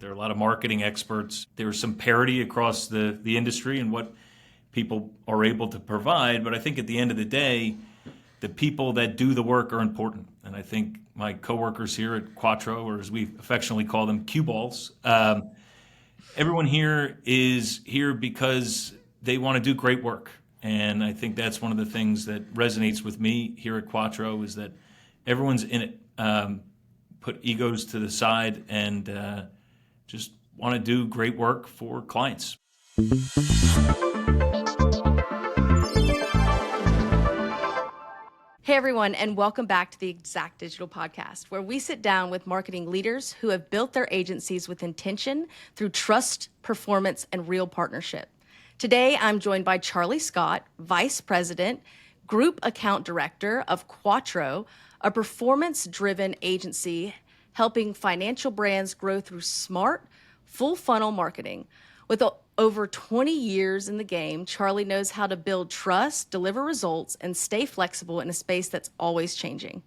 There are a lot of marketing experts. There's some parity across the industry and what people are able to provide. But I think at the end of the day, the people that do the work are important. And I think my coworkers here at Quattro, or as we affectionately call them, cue balls, everyone here is here because they want to do great work. And I think that's one of the things that resonates with me here at Quattro is that everyone's in it. Put egos to the side and just want to do great work for clients. Hey everyone, and welcome back to the Exact Digital Podcast, where we sit down with marketing leaders who have built their agencies with intention through trust, performance, and real partnership. Today, I'm joined by Charlie Scott, Vice President, Group Account Director of Quattro, a performance-driven agency helping financial brands grow through smart, full-funnel marketing. With over 20 years in the game, Charlie knows how to build trust, deliver results, and stay flexible in a space that's always changing.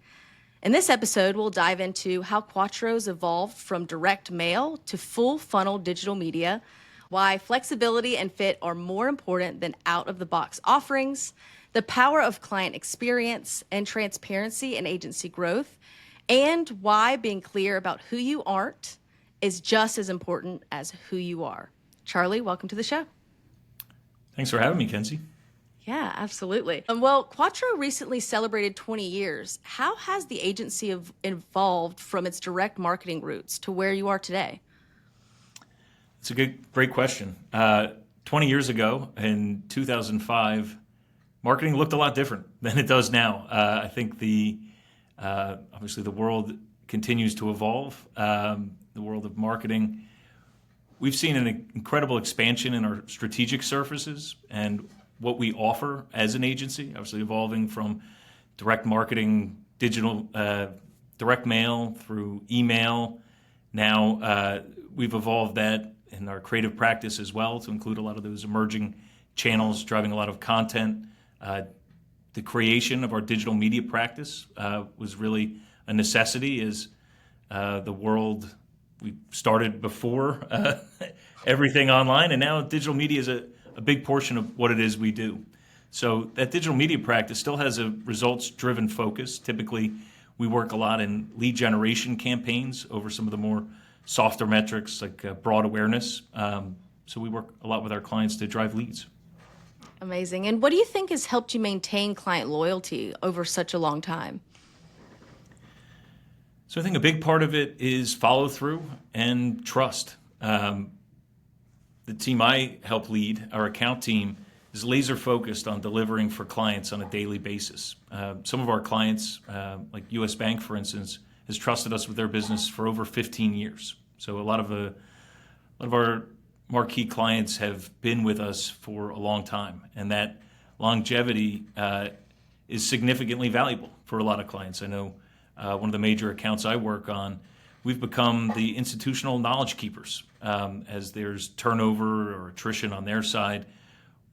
In this episode, we'll dive into how Quattro's evolved from direct mail to full-funnel digital media, why flexibility and fit are more important than out-of-the-box offerings, the power of client experience and transparency in agency growth, and why being clear about who you aren't is just as important as who you are. Charlie, welcome to the show. Thanks for having me, Kenzie. Yeah, absolutely. Well, Quattro recently celebrated 20 years. How has the agency evolved from its direct marketing roots to where you are today? It's a great question. 20 years ago, in 2005, marketing looked a lot different than it does now. I think obviously the world continues to evolve. The world of marketing. We've seen an incredible expansion in our strategic services and what we offer as an agency, obviously evolving from direct marketing, digital, direct mail through email. Now we've evolved that in our creative practice as well to include a lot of those emerging channels, driving a lot of content. The creation of our digital media practice was really a necessity as the world, we started before everything online, and now digital media is a big portion of what it is we do. So that digital media practice still has a results-driven focus. Typically, we work a lot in lead generation campaigns over some of the more softer metrics like broad awareness. So we work a lot with our clients to drive leads. Amazing. And what do you think has helped you maintain client loyalty over such a long time? So I think a big part of it is follow through and trust. The team I help lead, our account team, is laser focused on delivering for clients on a daily basis. Some of our clients, like U.S. Bank, for instance, has trusted us with their business for over 15 years. So a lot of our marquee clients have been with us for a long time, and that longevity is significantly valuable for a lot of clients. I know one of the major accounts I work on, we've become the institutional knowledge keepers. As there's turnover or attrition on their side,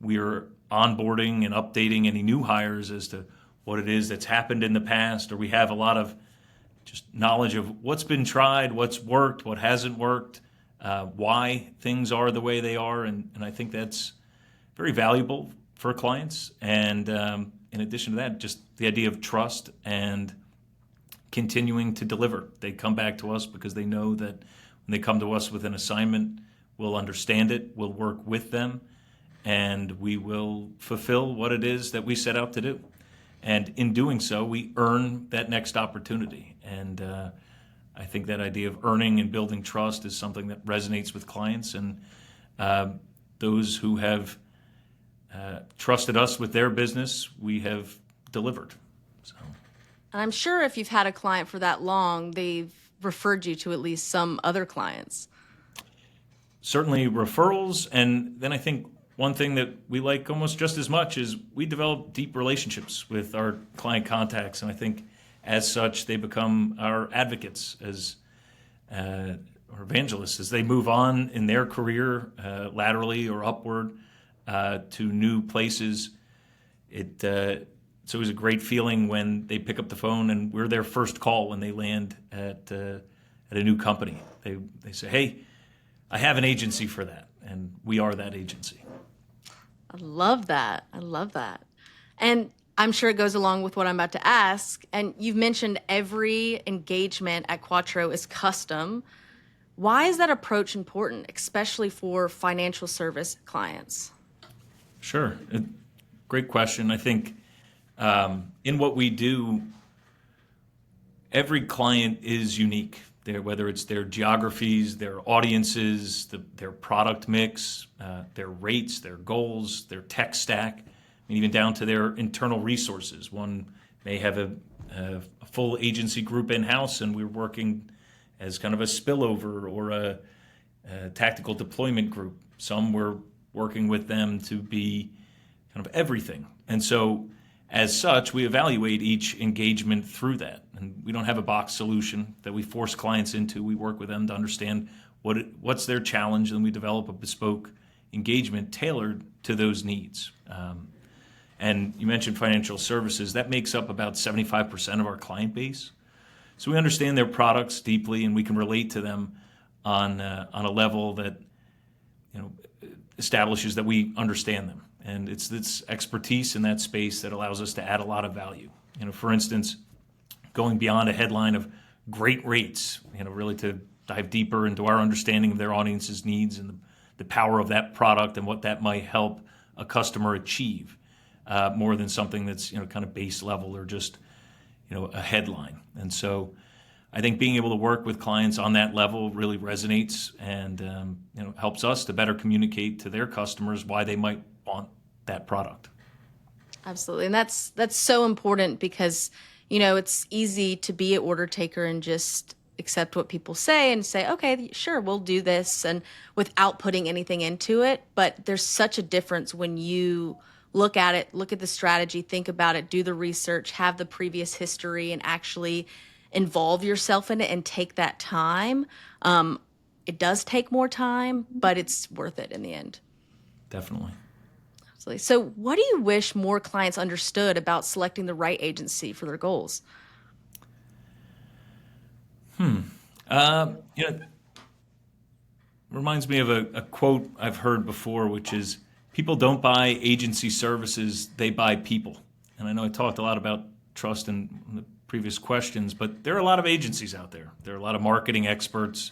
we're onboarding and updating any new hires as to what it is that's happened in the past, or we have a lot of just knowledge of what's been tried, what's worked, what hasn't worked, why things are the way they are, and I think that's very valuable for clients. And in addition to that, just the idea of trust and continuing to deliver. They come back to us because they know that when they come to us with an assignment, we'll understand it, we'll work with them, and we will fulfill what it is that we set out to do. And in doing so, we earn that next opportunity. And I think that idea of earning and building trust is something that resonates with clients. And those who have trusted us with their business, we have delivered. So. And I'm sure if you've had a client for that long, they've referred you to at least some other clients. Certainly referrals. And then I think one thing that we like almost just as much is we develop deep relationships with our client contacts. And I think as such, they become our advocates as or evangelists as they move on in their career laterally or upward to new places. It's always a great feeling when they pick up the phone and we're their first call when they land at a new company. They say, hey, I have an agency for that, and we are that agency. I love that. I love that. And I'm sure it goes along with what I'm about to ask. And you've mentioned every engagement at Quattro is custom. Why is that approach important, especially for financial service clients? Sure. Great question. I think in what we do, every client is unique. Whether it's their geographies, their audiences, their product mix, their rates, their goals, their tech stack, even down to their internal resources. One may have a full agency group in-house, and we're working as kind of a spillover or a tactical deployment group. Some we're working with them to be kind of everything. And so as such, we evaluate each engagement through that. And we don't have a box solution that we force clients into. We work with them to understand what's their challenge, and we develop a bespoke engagement tailored to those needs. And you mentioned financial services. That makes up about 75% of our client base. So we understand their products deeply, and we can relate to them on a level that establishes that we understand them. And it's this expertise in that space that allows us to add a lot of value. For instance, going beyond a headline of great rates, really to dive deeper into our understanding of their audience's needs and the power of that product and what that might help a customer achieve, more than something that's kind of base level or just a headline. And so I think being able to work with clients on that level really resonates and helps us to better communicate to their customers why they might want that product. Absolutely. And that's so important because, it's easy to be an order taker and just accept what people say and say, okay, sure, we'll do this, and without putting anything into it. But there's such a difference when you look at it, look at the strategy, think about it, do the research, have the previous history, and actually involve yourself in it and take that time. It does take more time, but it's worth it in the end. Definitely. Absolutely. So what do you wish more clients understood about selecting the right agency for their goals? Reminds me of a quote I've heard before, which is, people don't buy agency services, they buy people. And I know I talked a lot about trust in the previous questions, but there are a lot of agencies out there. There are a lot of marketing experts.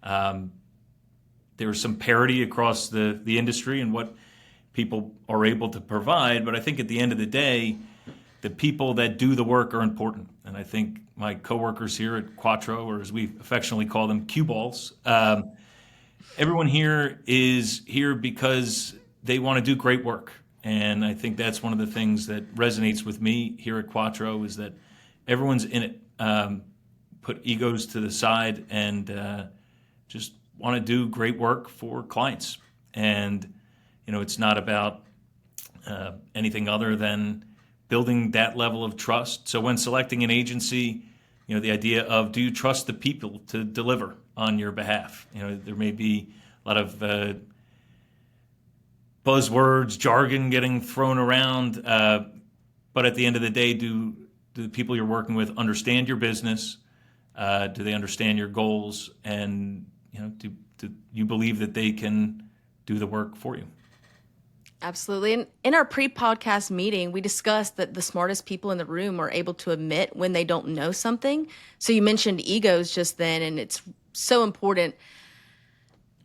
There's some parity across the industry and what people are able to provide. But I think at the end of the day, the people that do the work are important. And I think my coworkers here at Quattro, or as we affectionately call them, cue balls, everyone here is here because they want to do great work. And I think that's one of the things that resonates with me here at Quattro is that everyone's in it. Put egos to the side and just want to do great work for clients. And, it's not about anything other than building that level of trust. So when selecting an agency, the idea of, do you trust the people to deliver on your behalf? There may be a lot of buzzwords, jargon getting thrown around, but at the end of the day, do the people you're working with understand your business? Do they understand your goals? And do you believe that they can do the work for you? Absolutely. And in our pre-podcast meeting, we discussed that the smartest people in the room are able to admit when they don't know something. So you mentioned egos just then, and it's so important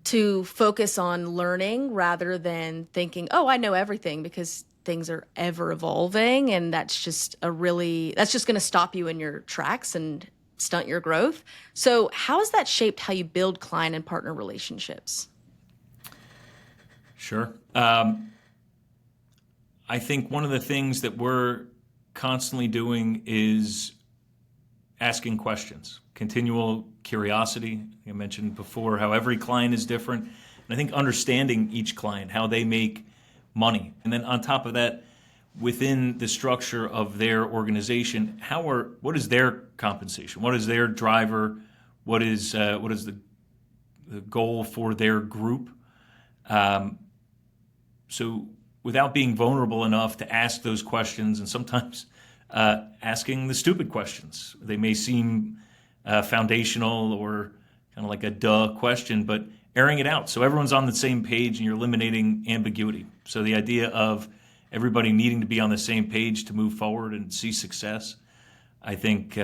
to focus on learning rather than thinking, oh, I know everything, because things are ever evolving. And that's just going to stop you in your tracks and stunt your growth. So how has that shaped how you build client and partner relationships? Sure. I think one of the things that we're constantly doing is asking questions, continual curiosity. I mentioned before how every client is different. And I think understanding each client, how they make money. And then on top of that, within the structure of their organization, what is their compensation? What is their driver? What is the goal for their group? So without being vulnerable enough to ask those questions, and sometimes asking the stupid questions. They may seem foundational or kind of like a duh question, but airing it out so everyone's on the same page and you're eliminating ambiguity. So the idea of everybody needing to be on the same page to move forward and see success, I think,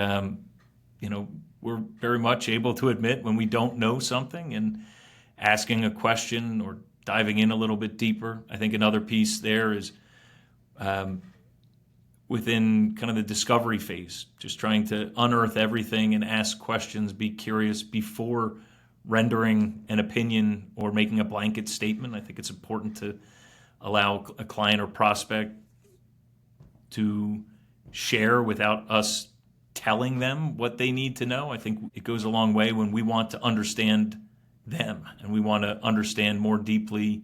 we're very much able to admit when we don't know something and asking a question or diving in a little bit deeper. I think another piece there is within kind of the discovery phase, just trying to unearth everything and ask questions, be curious before rendering an opinion or making a blanket statement. I think it's important to allow a client or prospect to share without us telling them what they need to know. I think it goes a long way when we want to understand them and we want to understand more deeply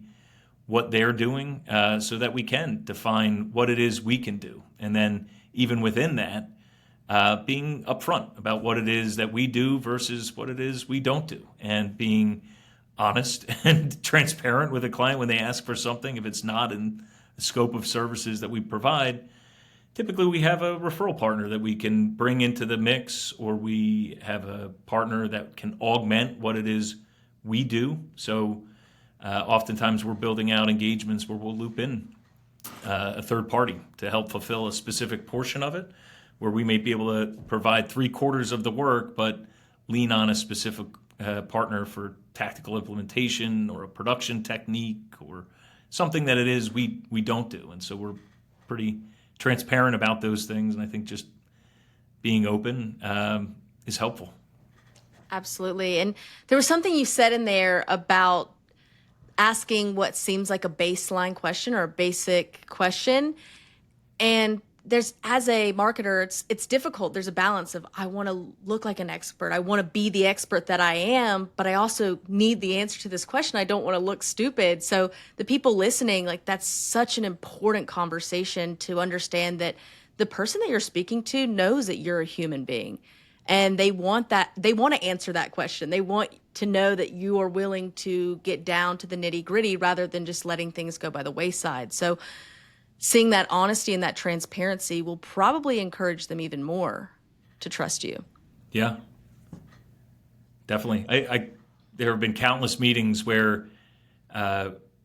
what they're doing so that we can define what it is we can do. And then even within that, being upfront about what it is that we do versus what it is we don't do, and being honest and transparent with a client when they ask for something. If it's not in the scope of services that we provide, typically we have a referral partner that we can bring into the mix, or we have a partner that can augment what it is we do. So oftentimes we're building out engagements where we'll loop in a third party to help fulfill a specific portion of it, where we may be able to provide 3/4 of the work, but lean on a specific partner for tactical implementation or a production technique or something that it is we don't do. And so we're pretty transparent about those things. And I think just being open is helpful. Absolutely. And there was something you said in there about asking what seems like a baseline question or a basic question. And there's, as a marketer, it's difficult. There's a balance of, I want to look like an expert. I want to be the expert that I am, but I also need the answer to this question. I don't want to look stupid. So the people listening, like, that's such an important conversation to understand that the person that you're speaking to knows that you're a human being. And they want to answer that question. They want to know that you are willing to get down to the nitty gritty rather than just letting things go by the wayside. So seeing that honesty and that transparency will probably encourage them even more to trust you. Yeah, definitely. There have been countless meetings where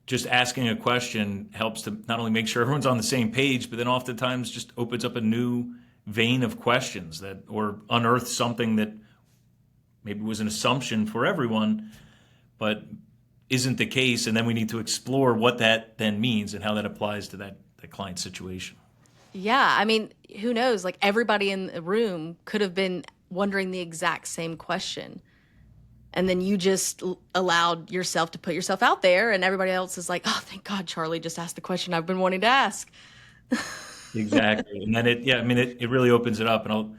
just asking a question helps to not only make sure everyone's on the same page, but then oftentimes just opens up a new vein of questions that, or unearth something that maybe was an assumption for everyone, but isn't the case. And then we need to explore what that then means and how that applies to that client situation. Yeah. I mean, who knows? Like, everybody in the room could have been wondering the exact same question. And then you just allowed yourself to put yourself out there, and everybody else is like, oh, thank God Charlie just asked the question I've been wanting to ask. Exactly. And then it really opens it up. And I'll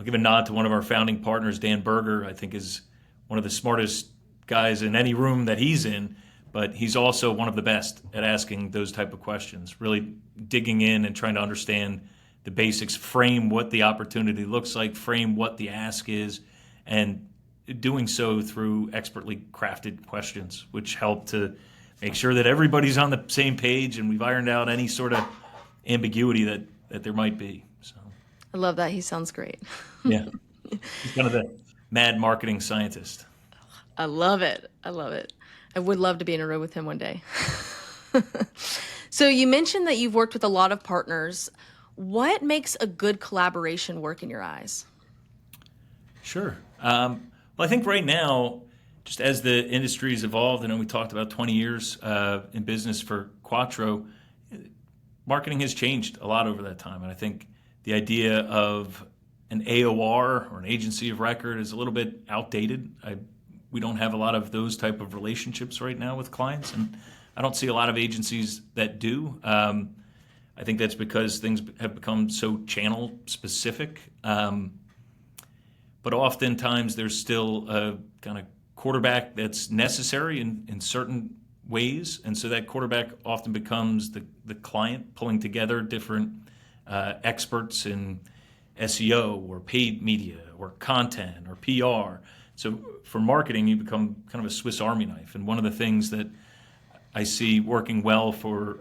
give a nod to one of our founding partners, Dan Berger. I think is one of the smartest guys in any room that he's in, but he's also one of the best at asking those type of questions, really digging in and trying to understand the basics, frame what the opportunity looks like, frame what the ask is, and doing so through expertly crafted questions, which help to make sure that everybody's on the same page and we've ironed out any sort of ambiguity that there might be. So I love that. He sounds great. yeah, he's kind of the mad marketing scientist. I love it. I love it. I would love to be in a room with him one day. So you mentioned that you've worked with a lot of partners. What makes a good collaboration work in your eyes? Sure. Well, I think right now, just as the industry's evolved, and we talked about 20 years in business for Quattro, marketing has changed a lot over that time. And I think the idea of an AOR or an agency of record is a little bit outdated. We don't have a lot of those type of relationships right now with clients, and I don't see a lot of agencies that do. I think that's because things have become so channel specific. But oftentimes there's still a kind of quarterback that's necessary in certain ways. And so that quarterback often becomes the client pulling together different experts in SEO or paid media or content or PR. So for marketing, you become kind of a Swiss Army knife. And one of the things that I see working well for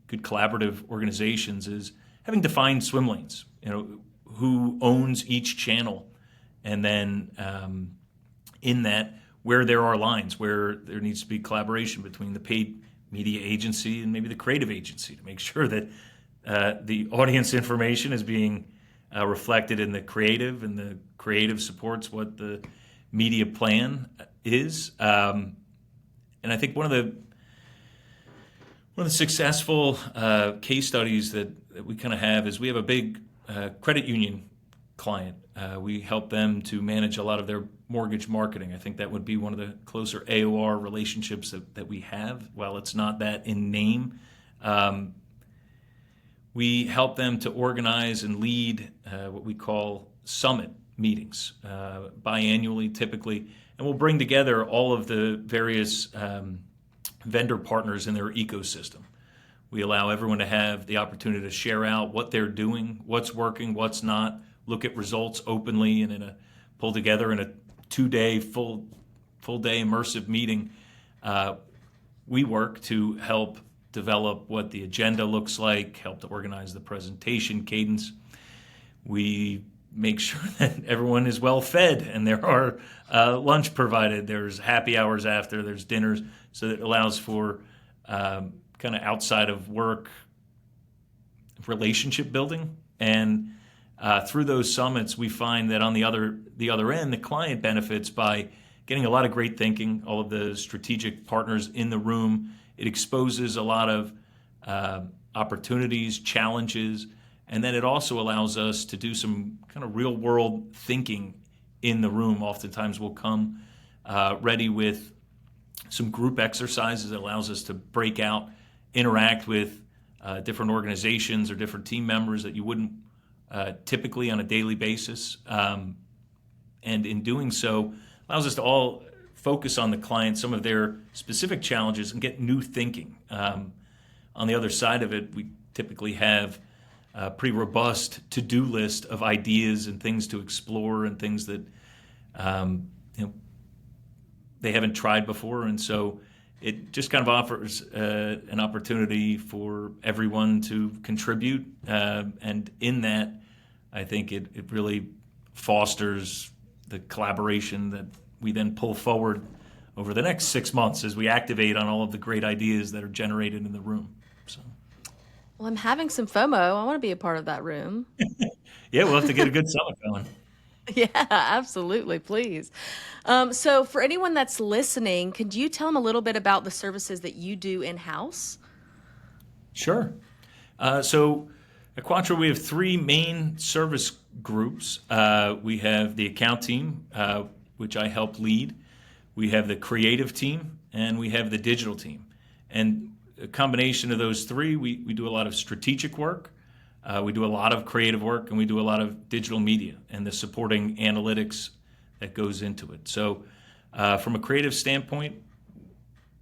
good collaborative organizations is having defined swim lanes. Who owns each channel, and then in that, where there are lines, where there needs to be collaboration between the paid media agency and maybe the creative agency to make sure that the audience information is being reflected in the creative, and the creative supports what the media plan is. And I think one of the successful case studies that we kind of have is we have a big credit union client. We help them to manage a lot of their mortgage marketing. I think that would be one of the closer AOR relationships that we have. While it's not that in name, we help them to organize and lead what we call summit meetings, biannually typically, and we'll bring together all of the various vendor partners in their ecosystem. We allow everyone to have the opportunity to share out what they're doing, what's working, what's not, look at results openly, and pull together in a 2-day, full day immersive meeting. We work to help develop what the agenda looks like, help to organize the presentation cadence. We make sure that everyone is well fed and there are lunch provided. There's happy hours after, there's dinners, so that it allows for kind of outside of work relationship building. And through those summits, we find that on the other end, the client benefits by getting a lot of great thinking, all of the strategic partners in the room. It exposes a lot of opportunities, challenges, and then it also allows us to do some kind of real world thinking in the room. Oftentimes we'll come ready with some group exercises that allows us to break out, interact with different organizations or different team members that you wouldn't typically on a daily basis. And in doing so, allows us to all focus on the client, some of their specific challenges, and get new thinking. On the other side of it, we typically have a pretty robust to-do list of ideas and things to explore and things that they haven't tried before. And so it just kind of offers an opportunity for everyone to contribute. And in that, I think it really fosters the collaboration that we then pull forward over the next 6 months as we activate on all of the great ideas that are generated in the room. So, Well, I'm having some FOMO. I want to be a part of that room. yeah, we'll have to get a good summit going. Yeah, absolutely. Please. So, for anyone that's listening, could you tell them a little bit about the services that you do in-house? Sure. So at Quattro, we have 3 main service groups. We have the account team, which I help lead. We have the creative team, and we have the digital team. And a combination of those 3, we do a lot of strategic work, we do a lot of creative work, and we do a lot of digital media and the supporting analytics that goes into it. So from a creative standpoint,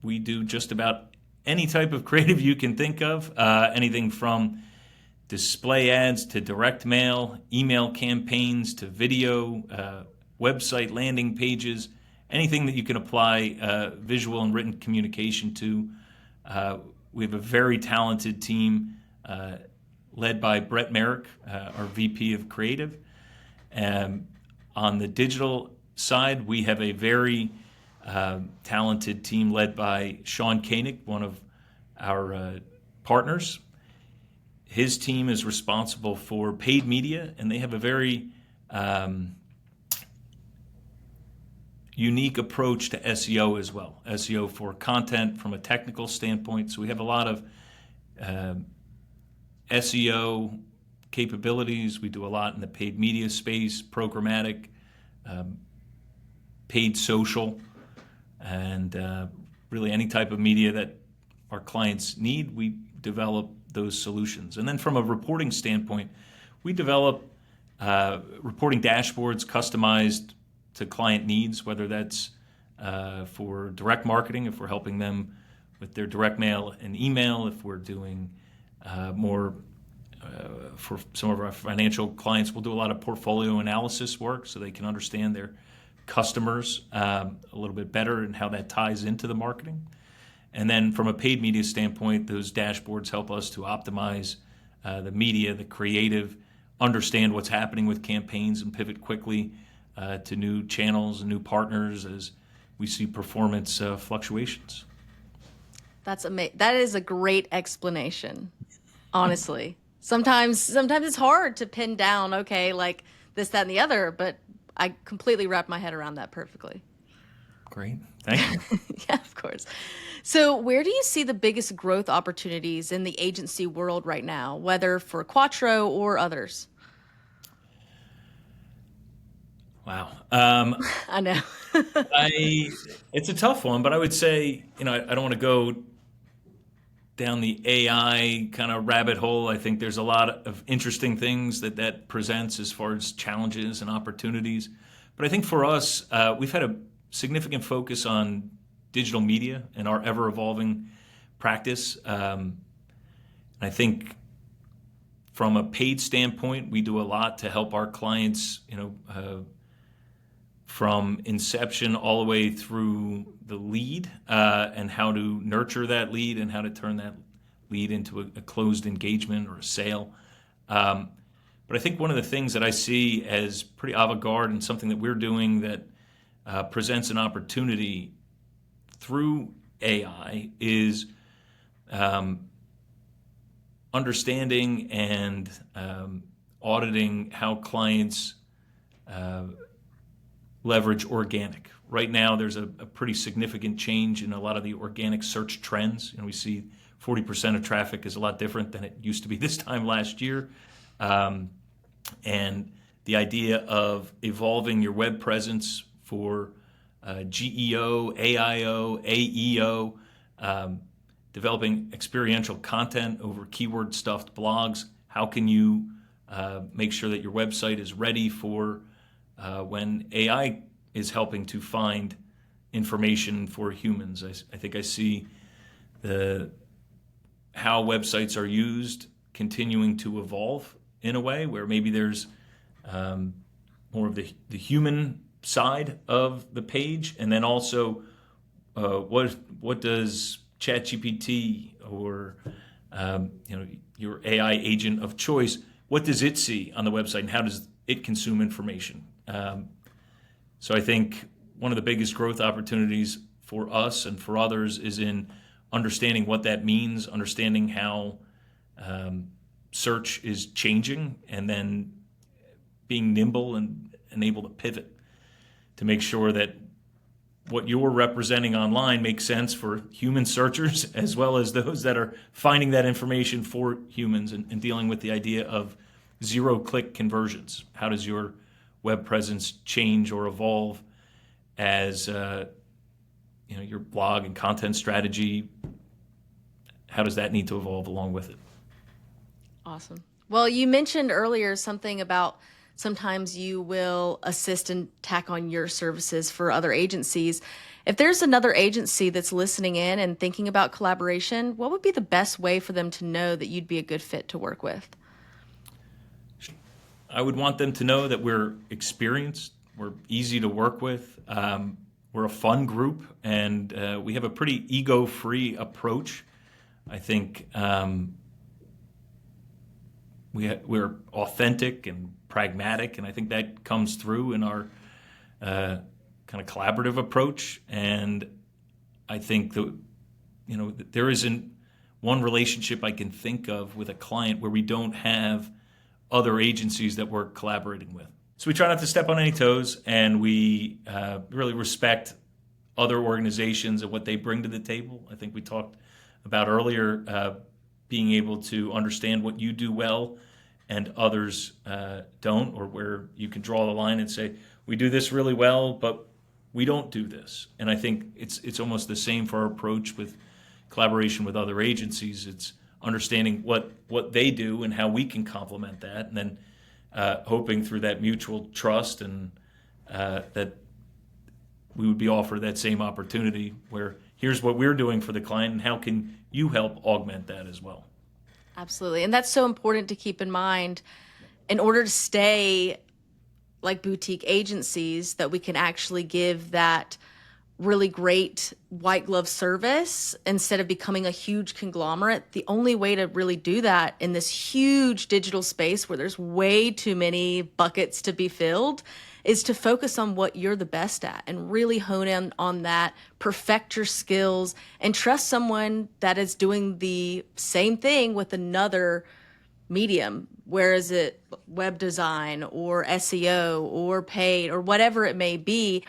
we do just about any type of creative you can think of, anything from display ads to direct mail, email campaigns to video, website landing pages, anything that you can apply visual and written communication to. We have a very talented team led by Brett Merrick, our VP of Creative. On the digital side, we have a very talented team led by Sean Koenig, one of our partners. His team is responsible for paid media, and they have a very unique approach to SEO as well. SEO for content from a technical standpoint. So we have a lot of SEO capabilities. We do a lot in the paid media space, programmatic, paid social, and really any type of media that our clients need, we develop those solutions. And then from a reporting standpoint, we develop reporting dashboards customized to client needs, whether that's for direct marketing, if we're helping them with their direct mail and email, if we're doing more for some of our financial clients, we'll do a lot of portfolio analysis work so they can understand their customers a little bit better and how that ties into the marketing. And then from a paid media standpoint, those dashboards help us to optimize the media, the creative, understand what's happening with campaigns and pivot quickly to new channels and new partners as we see performance fluctuations. That's amazing. That is a great explanation, honestly. Sometimes it's hard to pin down, okay, like this, that, and the other, but I completely wrapped my head around that perfectly. Great. Thank you. Yeah, of course. So, where do you see the biggest growth opportunities in the agency world right now, whether for Quattro or others? Wow. I know. It's a tough one, but I would say, I don't want to go down the AI kind of rabbit hole. I think there's a lot of interesting things that presents as far as challenges and opportunities. But I think for us, we've had a significant focus on digital media and our ever evolving practice. And I think from a paid standpoint, we do a lot to help our clients, from inception all the way through the lead, and how to nurture that lead and how to turn that lead into a closed engagement or a sale. But I think one of the things that I see as pretty avant-garde and something that we're doing that presents an opportunity through AI is understanding and auditing how clients leverage organic. Right now, there's a pretty significant change in a lot of the organic search trends. We see 40% of traffic is a lot different than it used to be this time last year. And the idea of evolving your web presence for GEO, AIO, AEO, developing experiential content over keyword stuffed blogs. How can you make sure that your website is ready for when AI is helping to find information for humans? I think I see how websites are used continuing to evolve in a way where maybe there's more of the human side of the page, and then also what does ChatGPT or your AI agent of choice, what does it see on the website, and how does it consume information? So I think one of the biggest growth opportunities for us and for others is in understanding what that means, understanding how search is changing, and then being nimble and able to pivot to make sure that what you're representing online makes sense for human searchers as well as those that are finding that information for humans, and dealing with the idea of zero-click conversions. How does your web presence change or evolve as your blog and content strategy? How does that need to evolve along with it? Awesome. Well, you mentioned earlier something about sometimes you will assist and tack on your services for other agencies. If there's another agency that's listening in and thinking about collaboration, what would be the best way for them to know that you'd be a good fit to work with? I would want them to know that we're experienced, we're easy to work with, we're a fun group, and we have a pretty ego-free approach. I think we're authentic and pragmatic, and I think that comes through in our kind of collaborative approach. And I think that there isn't one relationship I can think of with a client where we don't have other agencies that we're collaborating with. So we try not to step on any toes, and we really respect other organizations and what they bring to the table. I think we talked about earlier being able to understand what you do well and others don't, or where you can draw the line and say, we do this really well, but we don't do this. And I think it's almost the same for our approach with collaboration with other agencies. It's understanding what they do and how we can complement that, and then hoping through that mutual trust and that we would be offered that same opportunity where here's what we're doing for the client and how can you help augment that as well. Absolutely. And that's so important to keep in mind in order to stay like boutique agencies, that we can actually give that really great white glove service instead of becoming a huge conglomerate. The only way to really do that in this huge digital space where there's way too many buckets to be filled is to focus on what you're the best at and really hone in on that, perfect your skills, and trust someone that is doing the same thing with another medium, whereas it web design or SEO or paid or whatever it may be.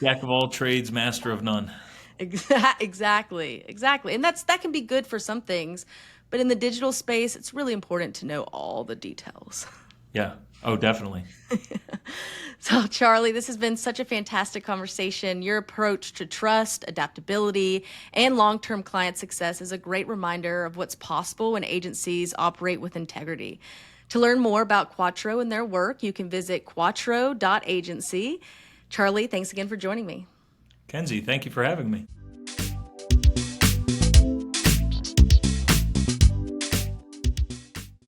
Jack of all trades, master of none. Exactly. And that can be good for some things, but in the digital space, it's really important to know all the details. Yeah. Oh, definitely. So, Charlie, this has been such a fantastic conversation. Your approach to trust, adaptability, and long-term client success is a great reminder of what's possible when agencies operate with integrity. To learn more about Quattro and their work, you can visit quattro.agency. Charlie, thanks again for joining me. Kenzie, thank you for having me.